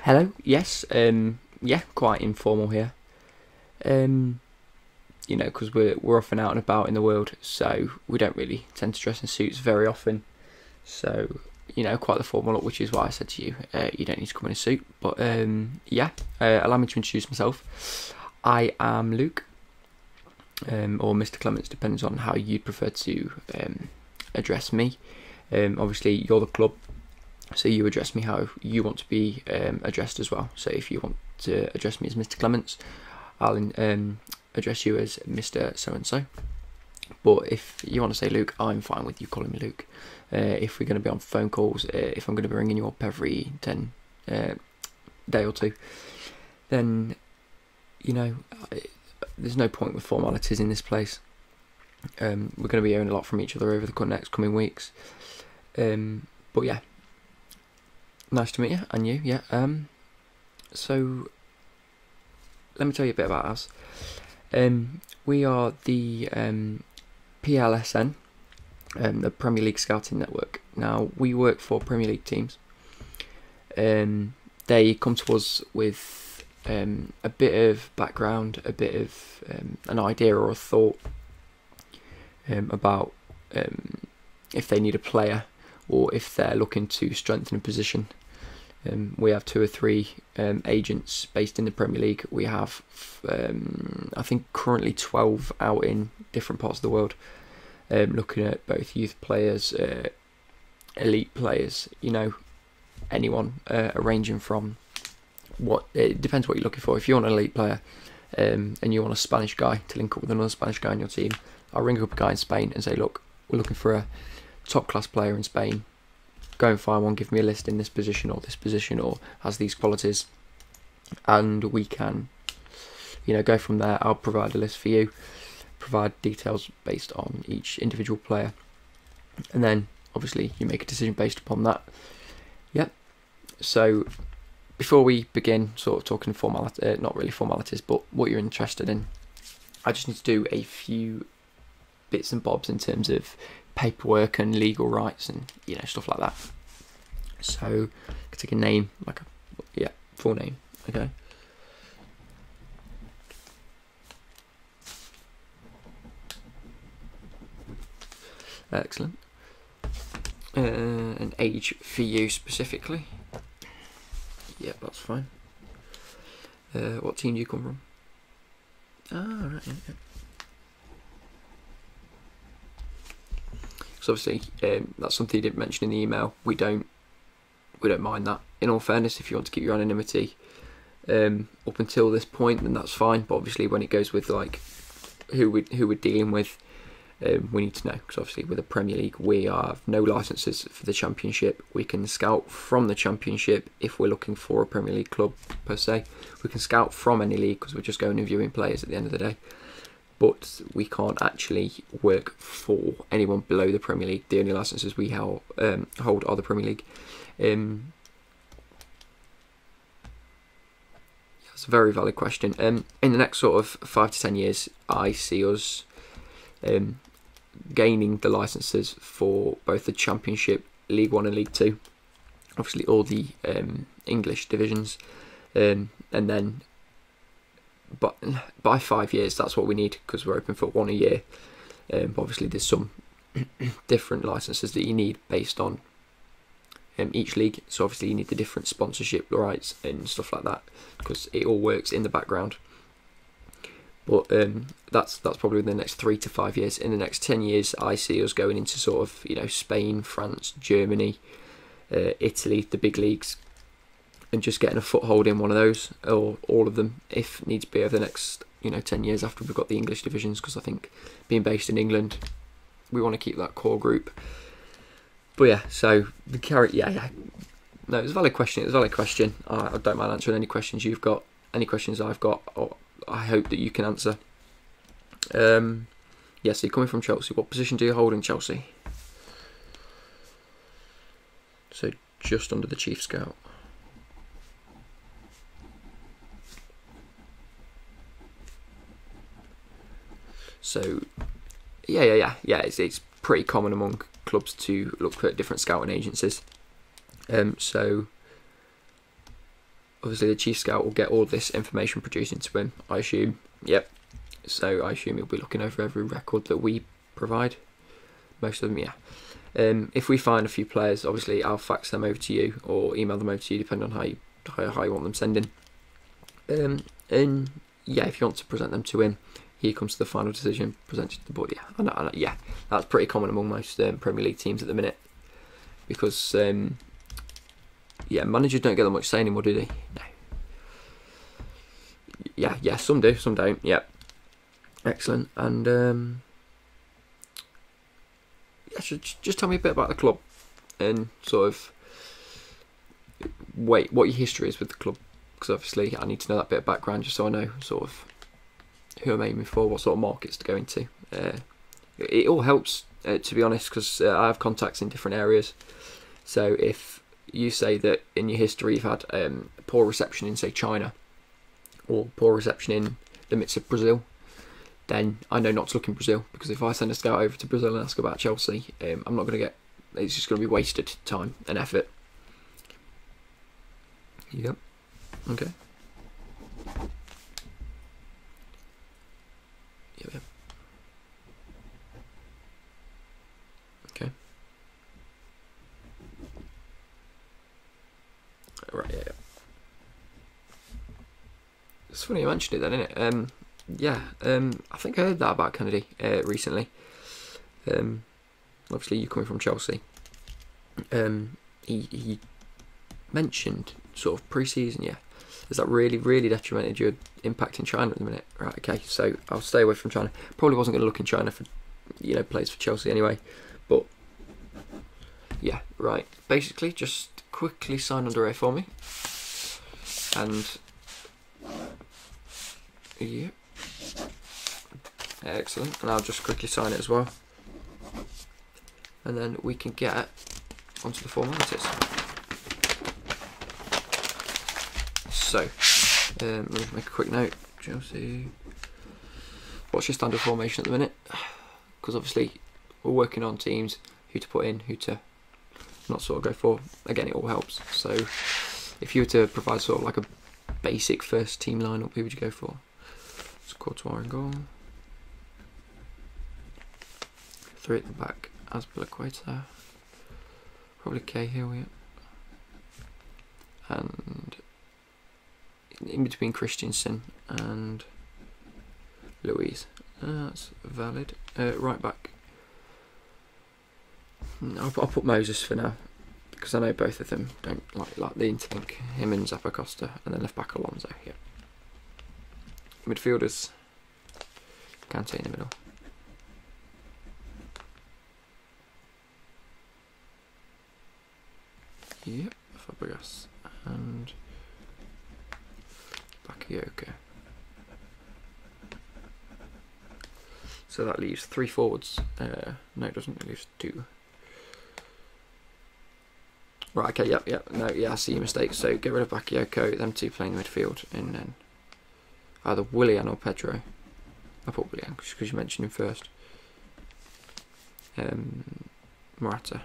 Hello. Yes. Yeah. Quite informal here. Because we're often out and about in the world, so we don't really tend to dress in suits very often. So quite the formal look, which is why I said to you, you don't need to come in a suit. But yeah. Allow me to introduce myself. I am Luke, or Mr. Clements, depends on how you prefer to address me. Obviously, you're the club, so you address me how you want to be addressed as well. So if you want to address me as Mr. Clements, I'll address you as Mr. So-and-so. But if you want to say Luke, I'm fine with you calling me Luke. If we're going to be on phone calls, if I'm going to be ringing you up every day or two, then, there's no point with formalities in this place. We're going to be hearing a lot from each other over the next coming weeks. But yeah, nice to meet you, and you, yeah. So, let me tell you a bit about us. We are the PLSN, the Premier League Scouting Network. Now, we work for Premier League teams. They come to us with a bit of background, a bit of an idea or a thought about if they need a player or if they're looking to strengthen a position. We have 2 or 3 agents based in the Premier League. We have, I think, currently 12 out in different parts of the world, looking at both youth players, elite players, anyone, ranging from it depends what you're looking for. If you want an elite player and you want a Spanish guy to link up with another Spanish guy in your team, I'll ring up a guy in Spain and say, look, we're looking for a top class player in Spain. Go and find one, give me a list in this position or has these qualities, and we can go from there. I'll provide a list for you, provide details based on each individual player, and then obviously you make a decision based upon that. Yep. So before we begin sort of talking not really formalities, but what you're interested in, I just need to do a few bits and bobs in terms of paperwork and legal rights and stuff like that. So I can take a name, full name. Okay. Excellent. An age for you specifically. Yeah, that's fine. What team do you come from? Ah, right. Yeah. So obviously, that's something you didn't mention in the email. We don't mind that. In all fairness, if you want to keep your anonymity up until this point, then that's fine. But obviously, when it goes with like who we're dealing with, we need to know, because obviously with the Premier League, we have no licenses for the Championship. We can scout from the Championship if we're looking for a Premier League club per se. We can scout from any league because we're just going and viewing players at the end of the day. But we can't actually work for anyone below the Premier League. The only licenses we hold are the Premier League. That's a very valid question. In the next sort of 5 to 10 years, I see us gaining the licenses for both the Championship, League 1 and League 2. Obviously all the English divisions. And then but by 5 years, that's what we need, because we're open for 1 a year. But obviously there's some different licenses that you need based on each league. So obviously you need the different sponsorship rights and stuff like that, because it all works in the background. But that's probably in the next 3 to 5 years. In the next 10 years, I see us going into sort of Spain, France, Germany, Italy, the big leagues, and just getting a foothold in one of those, or all of them, if needs be, over the next 10 years after we've got the English divisions. Because I think being based in England, we want to keep that core group. But yeah, so the no, it's a valid question. I don't mind answering any questions you've got, any questions I've got, or I hope that you can answer. So you're coming from Chelsea. What position do you hold in Chelsea? So just under the chief scout. So yeah. It's pretty common among clubs to look at different scouting agencies. So obviously the chief scout will get all this information produced into him, I assume. Yep. So I assume he'll be looking over every record that we provide. Most of them, yeah. If we find a few players, obviously I'll fax them over to you or email them over to you, depending on how you want them sending. And yeah, if you want to present them to him, he comes to the final decision, presented to the board. Yeah, I know, yeah, that's pretty common among most Premier League teams at the minute, because yeah, managers don't get that much say anymore, do they? No. Yeah, some do, some don't. Yeah, excellent. And yeah, just tell me a bit about the club and sort of what your history is with the club, because obviously I need to know that bit of background just so I know sort of who I'm aiming for, what sort of markets to go into. It all helps, to be honest, because I have contacts in different areas. So if you say that in your history you've had poor reception in, say, China, or poor reception in the midst of Brazil, then I know not to look in Brazil, because if I send a scout over to Brazil and ask about Chelsea, I'm not going to get, it's just going to be wasted time and effort. Yep. Okay. Yep. Okay. Right, yeah. It's funny you mentioned it then, isn't it? Yeah, I think I heard that about Kennedy recently. Obviously, you coming from Chelsea. He mentioned sort of pre-season, yeah. Is that really detrimented your impact in China at the minute? Right, okay, so I'll stay away from China. Probably wasn't going to look in China for, players for Chelsea anyway. But, yeah, right. Basically, just quickly sign under here for me. And, yeah. Excellent. And I'll just quickly sign it as well. And then we can get onto the formalities. So, let me make a quick note. Chelsea. What's your standard formation at the minute? Because obviously we're working on teams, who to put in, who to not sort of go for. Again, it all helps. So, if you were to provide sort of like a basic first team lineup, who would you go for? It's Courtois in goal. 3 at the back, Azpilicueta. Probably Cahill, yeah. And in between Christensen and Louise. That's valid. Right back. I'll put Moses for now, because I know both of them don't like the interlink. Him and Zappacosta, and then left back Alonso. Yeah. Midfielders. Kante in the middle. Yep, Fabregas and Bakayoko. So that leaves 3 forwards. No, it doesn't. It leaves 2. Right, okay, yep. No, yeah, I see your mistake. So get rid of Bakayoko, them 2 playing the midfield, and then either Willian or Pedro. I put Willian because you mentioned him first. Morata.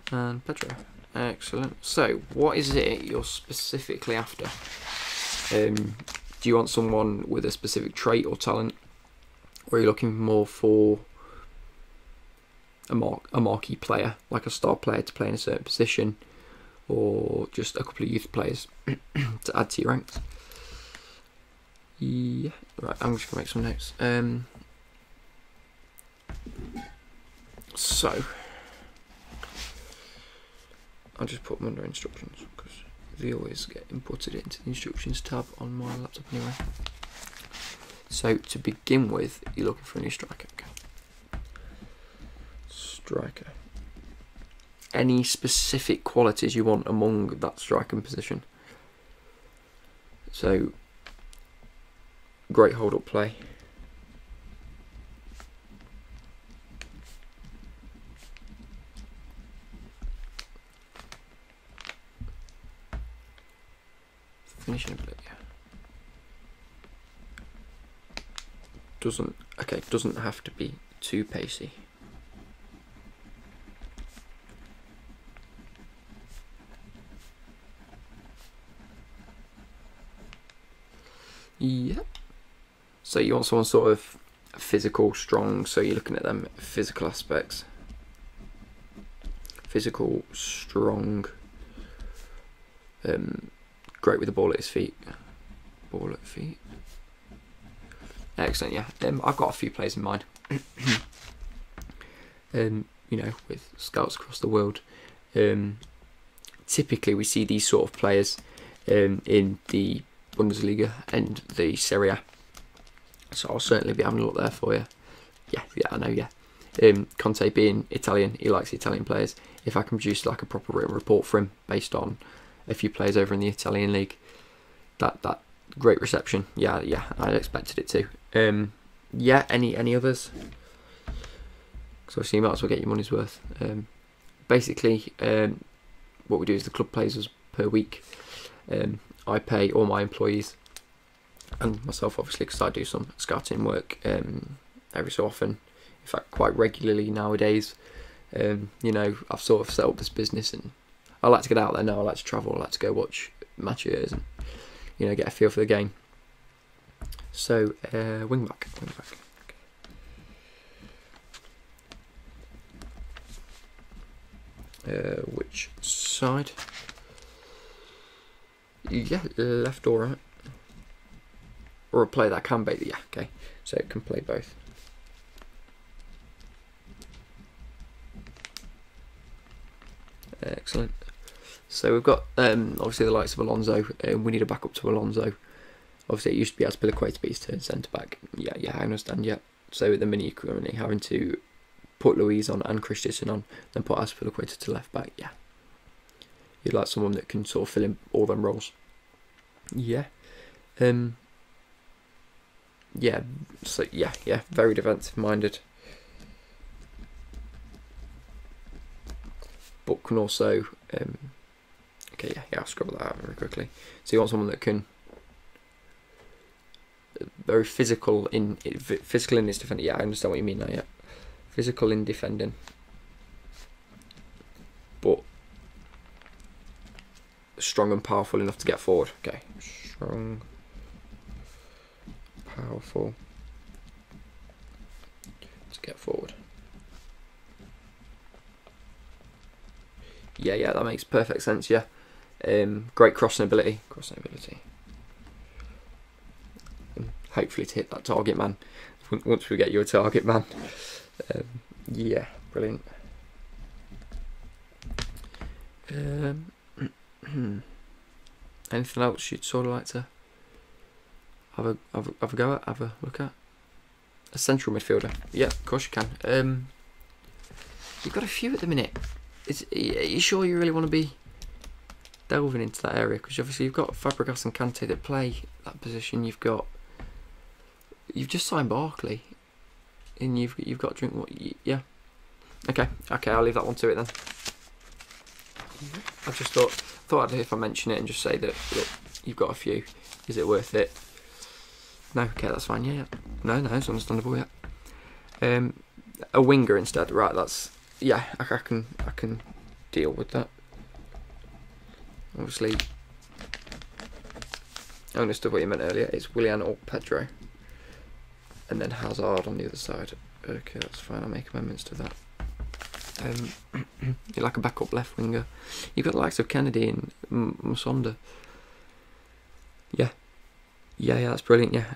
And Pedro. Excellent. So, what is it you're specifically after? Do you want someone with a specific trait or talent? Or are you looking more for a marquee player, like a star player to play in a certain position? Or just a couple of youth players to add to your ranks? Yeah. Right, I'm just going to make some notes. So, I'll just put them under instructions, because they always get inputted into the instructions tab on my laptop anyway. So to begin with, you're looking for a new striker. Okay. Striker. Any specific qualities you want among that striking position? So, great hold-up play. Finishing ability. Doesn't have to be too pacey. Yeah. So you want someone sort of physical, strong, so you're looking at them physical aspects. Physical, strong, great with the ball at his feet. Ball at feet. Excellent, yeah. I've got a few players in mind. You know, with scouts across the world. Typically we see these sort of players in the Bundesliga and the Serie A. So I'll certainly be having a look there for you. Yeah, I know, yeah. Conte being Italian, he likes Italian players. If I can produce like a proper written report for him based on a few players over in the Italian league, that great reception. Yeah, I expected it to. Yeah, any others? Because obviously you might as well get your money's worth. Basically, what we do is the club pays us per week. I pay all my employees and myself, obviously, because I do some scouting work every so often. In fact, quite regularly nowadays. You know, I've sort of set up this business, and I like to get out there now. I like to travel. I like to go watch matches and, you know, get a feel for the game. So, wing back. Which side? Yeah, left or right? Or a player that can bait the, yeah, okay. So it can play both. Excellent. So we've got obviously the likes of Alonso. We need a backup to Alonso. Obviously it used to be Azpilicueta, but he's turned centre back. Yeah, I understand. Yeah. So at the minute you're currently having to put Luiz on and Christensen on, then put Azpilicueta to left back. Yeah. You'd like someone that can sort of fill in all them roles. Yeah. Yeah. So yeah, very defensive minded. But can also okay, yeah, I'll scribble that out very quickly. So you want someone that can very physical in his defending. Yeah, I understand what you mean now. Yeah, physical in defending, but strong and powerful enough to get forward. Okay, strong, powerful to get forward. Yeah, that makes perfect sense. Yeah, great crossing ability. Hopefully to hit that target man. Once we get you a target man. Yeah, brilliant. Anything else you'd sort of like to have a go at, have a look at? A central midfielder. Yeah, of course you can. You've got a few at the minute. Are you sure you really want to be delving into that area? Because obviously you've got Fabregas and Kante that play that position. You've just signed Barkley, and you've got to drink what? Yeah. Okay, I'll leave that one to it then. I just thought if I mention it and just say that look, you've got a few. Is it worth it? No. Okay, that's fine. Yeah. No, it's understandable. Yeah. A winger instead. Right. That's. Yeah, I can deal with that. Obviously, I understood what you meant earlier. It's Willian or Pedro, and then Hazard on the other side. Okay, that's fine. I'll make amendments to that. You're like a backup left winger. You've got the likes of Kennedy and Musonda. Yeah, that's brilliant. Yeah.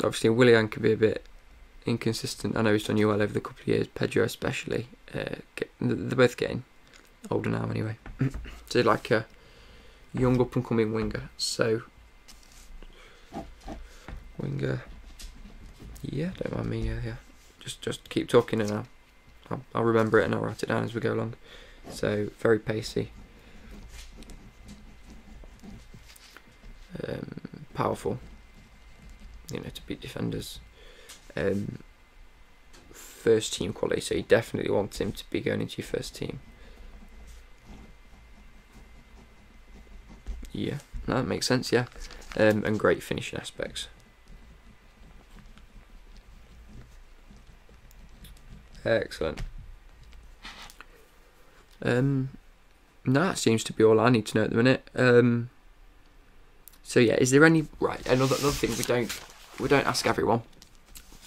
Obviously, Willian could be a bit inconsistent. I know he's done you well over the couple of years. Pedro especially. They're both getting older now anyway. So like a young up and coming winger. So winger. Yeah, don't mind me. Yeah. Just keep talking and I'll remember it and I'll write it down as we go along. So very pacey. Powerful. You know, to beat defenders. First team quality, so you definitely want him to be going into your first team. Yeah, no, that makes sense. Yeah, and great finishing aspects. Excellent. No, that seems to be all I need to know at the minute. So yeah, is there any another thing we don't ask everyone,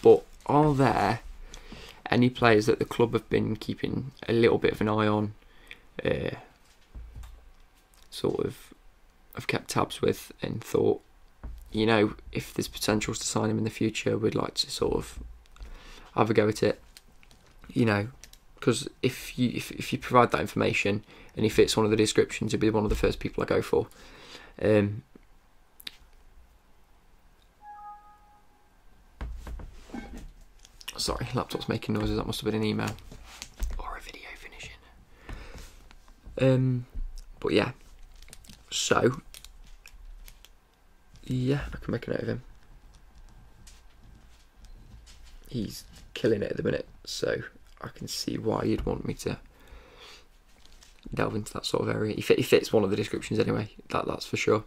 but are there any players that the club have been keeping a little bit of an eye on, sort of have kept tabs with and thought, you know, if there's potentials to sign him in the future, we'd like to sort of have a go at it, you know, because if you provide that information and he fits one of the descriptions, he'll be one of the first people I go for. Sorry, laptop's making noises. That must have been an email or a video finishing. But yeah, so yeah, I can make a note of him. He's killing it at the minute, so I can see why you'd want me to delve into that sort of area. He fits one of the descriptions anyway. That's for sure.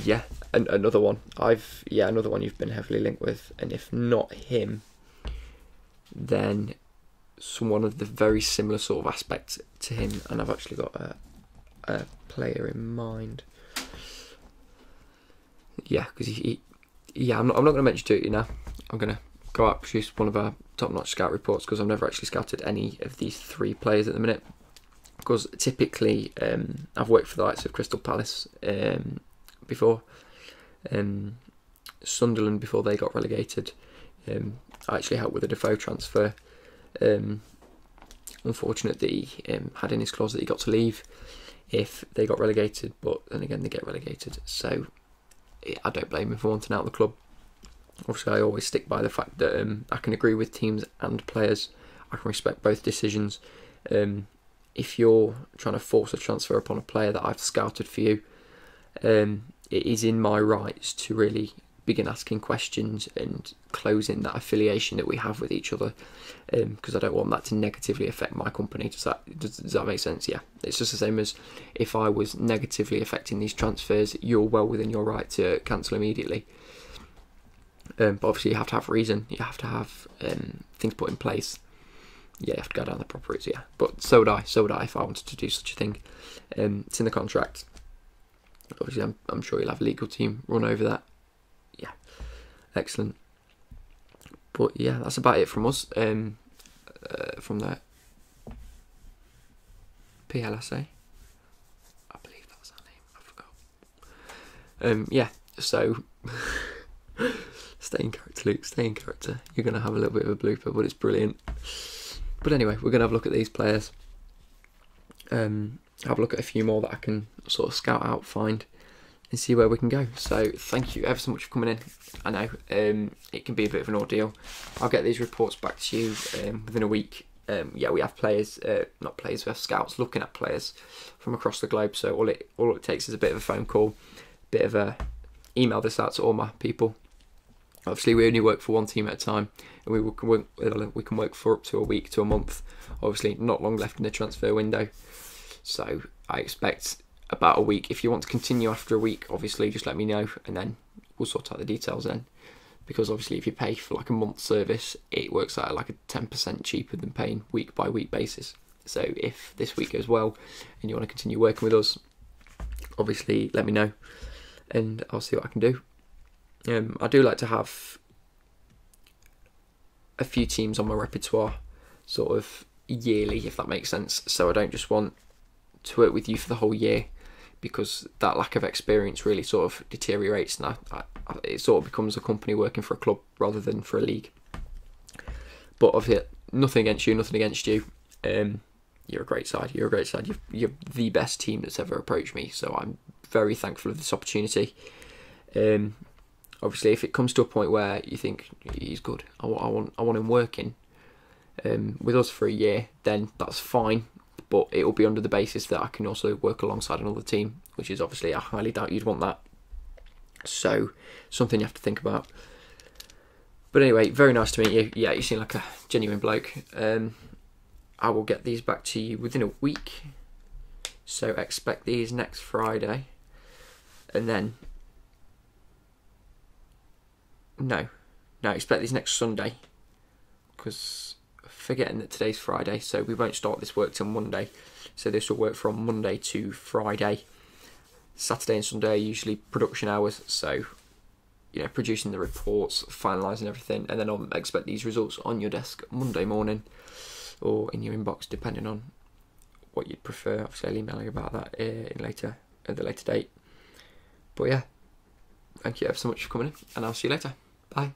Yeah, and another one. Another one you've been heavily linked with, and if not him, then someone of the very similar sort of aspect to him. And I've actually got a player in mind. Yeah, because I'm not going to mention to you now. I'm going to go out and produce one of our top-notch scout reports, because I've never actually scouted any of these 3 players at the minute. Because typically, I've worked for the likes of Crystal Palace before, Sunderland before they got relegated. I actually helped with a Defoe transfer. Unfortunate that he had in his clause that he got to leave if they got relegated, but then again they get relegated, so I don't blame him for wanting out of the club. Obviously I always stick by the fact that I can agree with teams and players. I can respect both decisions. If you're trying to force a transfer upon a player that I've scouted for you, it is in my rights to really begin asking questions and closing that affiliation that we have with each other, because I don't want that to negatively affect my company. Does that make sense? Yeah, it's just the same as if I was negatively affecting these transfers, you're well within your right to cancel immediately. But obviously you have to have reason, you have to have things put in place. Yeah, you have to go down the proper routes, yeah. But so would I if I wanted to do such a thing. It's in the contract. Obviously I'm sure you'll have a legal team run over that. Yeah, excellent. But yeah, that's about it from us. From the PLSA, I believe that's our name, I forgot. Yeah, so stay in character, Luke, stay in character. You're going to have a little bit of a blooper, but it's brilliant. But anyway, we're going to have a look at these players. Have a look at a few more that I can sort of scout out, find, and see where we can go. So thank you ever so much for coming in. I know it can be a bit of an ordeal. I'll get these reports back to you within a week. Yeah, we have players, not players, we have scouts looking at players from across the globe. So all it takes is a bit of a phone call, bit of a email this out to all my people. Obviously, we only work for one team at a time, and we can work for up to a week to a month. Obviously, not long left in the transfer window. So I expect about a week. If you want to continue after a week, obviously just let me know, and then we'll sort out the details then. Because obviously if you pay for like a month's service, it works out like a 10% cheaper than paying week by week basis. So if this week goes well and you want to continue working with us, obviously let me know and I'll see what I can do. I do like to have a few teams on my repertoire sort of yearly, if that makes sense. So I don't just want to work with you for the whole year, because that lack of experience really sort of deteriorates, and it sort of becomes a company working for a club rather than for a league. But obviously, nothing against you. You're a great side. You're the best team that's ever approached me. So I'm very thankful of this opportunity. Obviously, if it comes to a point where you think he's good, I want him working with us for a year, then that's fine. But it will be under the basis that I can also work alongside another team, which is obviously, I highly doubt you'd want that. So, something you have to think about. But anyway, very nice to meet you. Yeah, you seem like a genuine bloke. I will get these back to you within a week. So expect these next Friday. And then... No, expect these next Sunday. Because... forgetting that today's Friday, so we won't start this work till Monday. So this will work from Monday to Friday, Saturday and Sunday are usually production hours, so you know, producing the reports, finalising everything, and then I'll expect these results on your desk Monday morning or in your inbox, depending on what you'd prefer. Obviously, I'll email you about that at the later date. But yeah, thank you ever so much for coming in, and I'll see you later. Bye.